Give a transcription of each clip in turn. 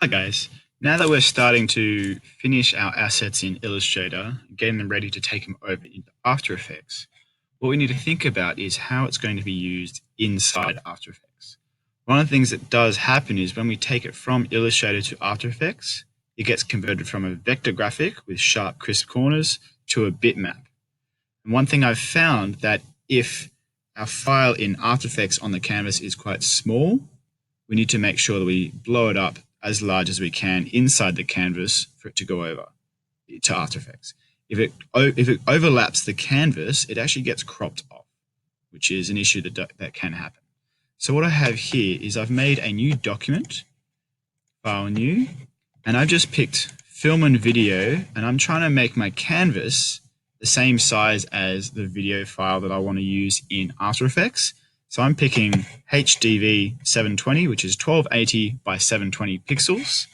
Hi guys. Now that we're starting to finish our assets in Illustrator, getting them ready to take them over into After Effects, what we need to think about is how it's going to be used inside After Effects. One of the things that does happen is when we take it from Illustrator to After Effects, it gets converted from a vector graphic with sharp, crisp corners to a bitmap. And one thing I've found that if our file in After Effects on the canvas is quite small, we need to make sure that we blow it up as large as we can inside the canvas for it to go over to After Effects. If it overlaps the canvas, it actually gets cropped off, which is an issue that can happen. So what I have here is I've made a new document, file new, and I've just picked film and video, and I'm trying to make my canvas the same size as the video file that I want to use in After Effects. So I'm picking HDV 720, which is 1280 by 720 pixels.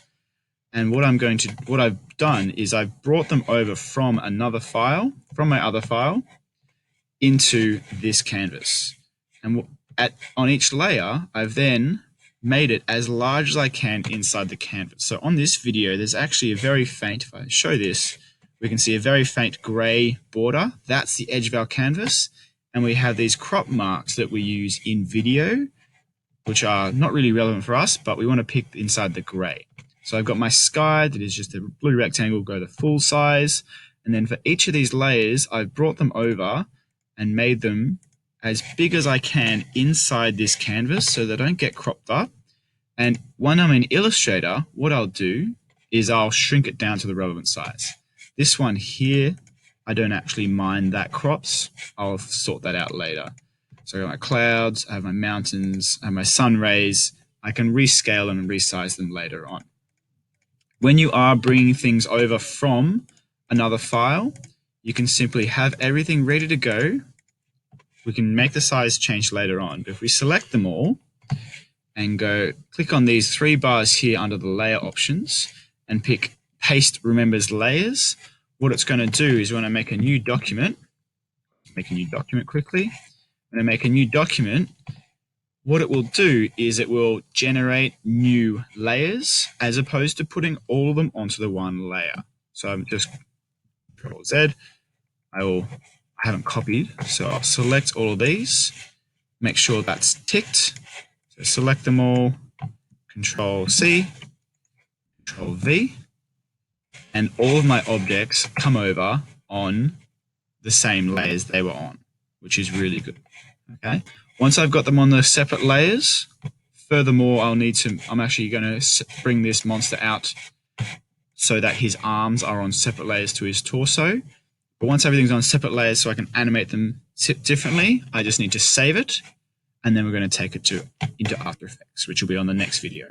And what I've done is I've brought them over from another file, from my other file, into this canvas. And on each layer, I've then made it as large as I can inside the canvas. So on this video, there's actually a very faint, if I show this, we can see a very faint gray border. That's the edge of our canvas. And we have these crop marks that we use in video, which are not really relevant for us, but we want to pick inside the gray. So I've got my sky that is just a blue rectangle, go to full size. And then for each of these layers, I've brought them over and made them as big as I can inside this canvas so they don't get cropped up. And when I'm in Illustrator, what I'll do is I'll shrink it down to the relevant size. This one here, I don't actually mind that crops. I'll sort that out later. So I got my clouds, I have my mountains, I have my sun rays. I can rescale them and resize them later on. When you are bringing things over from another file, you can simply have everything ready to go. We can make the size change later on. But if we select them all and go click on these three bars here under the layer options and pick paste remembers layers, what it's going to do is when I make a new document, quickly. When I make a new document, what it will do is it will generate new layers as opposed to putting all of them onto the one layer. So I'm just Control Z. I haven't copied, so I'll select all of these, make sure that's ticked. So select them all, Control C, Control V, and all of my objects come over on the same layers they were on, which is really good. Okay. Once I've got them on the separate layers, furthermore, I'm actually going to bring this monster out so that his arms are on separate layers to his torso. But once everything's on separate layers so I can animate them differently, I just need to save it. And then we're going to take it into After Effects, which will be on the next video.